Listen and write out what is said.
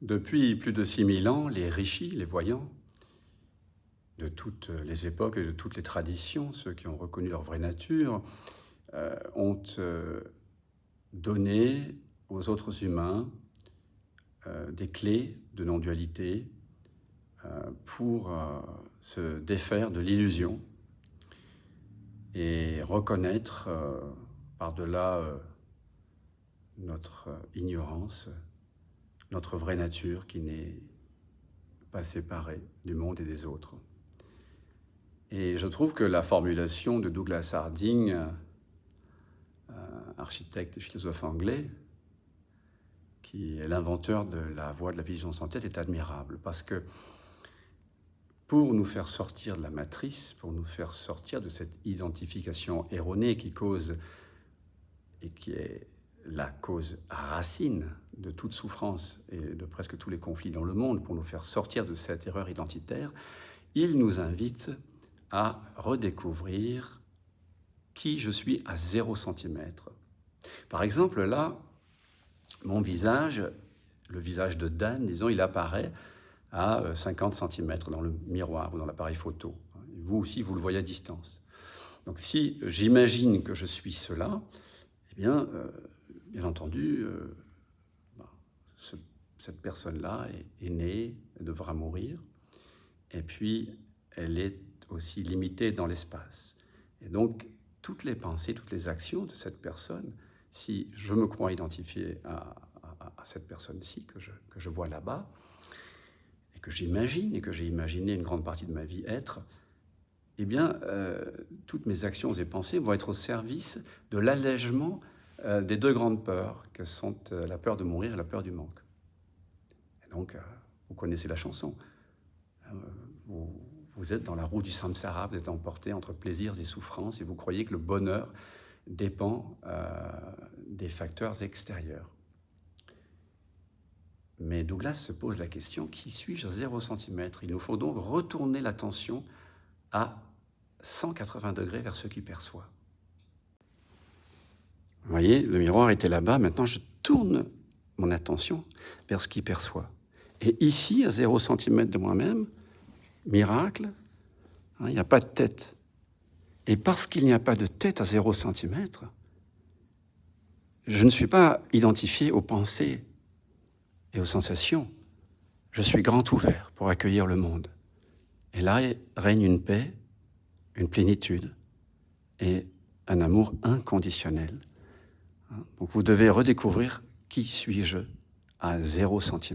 Depuis plus de 6000 ans, les rishis, les voyants, de toutes les époques et de toutes les traditions, ceux qui ont reconnu leur vraie nature, ont donné aux autres humains des clés de non-dualité pour se défaire de l'illusion et reconnaître par-delà notre ignorance, notre vraie nature qui n'est pas séparée du monde et des autres. Et je trouve que la formulation de Douglas Harding, architecte et philosophe anglais, qui est l'inventeur de la voie de la vision sans tête, est admirable, parce que pour nous faire sortir de la matrice, pour nous faire sortir de cette identification erronée qui cause et qui est la cause racine de toute souffrance et de presque tous les conflits dans le monde, pour nous faire sortir de cette erreur identitaire, il nous invite à redécouvrir qui je suis à 0 centimètre. Par exemple, là, mon visage, le visage de Dan, disons, il apparaît à 50 cm dans le miroir ou dans l'appareil photo. Vous aussi, vous le voyez à distance. Donc si j'imagine que je suis cela, eh bien, bien entendu, cette personne-là est née, elle devra mourir, et puis elle est aussi limitée dans l'espace. Et donc, toutes les pensées, toutes les actions de cette personne, si je me crois identifié à cette personne-ci que je vois là-bas, et que j'imagine, et que j'ai imaginé une grande partie de ma vie être, eh bien, toutes mes actions et pensées vont être au service de l'allègement des deux grandes peurs, que sont la peur de mourir et la peur du manque. Et donc, vous connaissez la chanson. Vous êtes dans la roue du samsara, vous êtes emporté entre plaisirs et souffrances, et vous croyez que le bonheur dépend des facteurs extérieurs. Mais Douglas se pose la question, qui suis-je à 0 centimètre? Il nous faut donc retourner l'attention à 180 degrés vers ce qui perçoit. Vous voyez, le miroir était là-bas, maintenant je tourne mon attention vers ce qui perçoit. Et ici, à 0 centimètre de moi-même, miracle, il n'y a pas de tête. Et parce qu'il n'y a pas de tête à 0 centimètre, je ne suis pas identifié aux pensées et aux sensations. Je suis grand ouvert pour accueillir le monde. Et là règne une paix, une plénitude et un amour inconditionnel. Donc vous devez redécouvrir qui suis-je à 0 centimètre.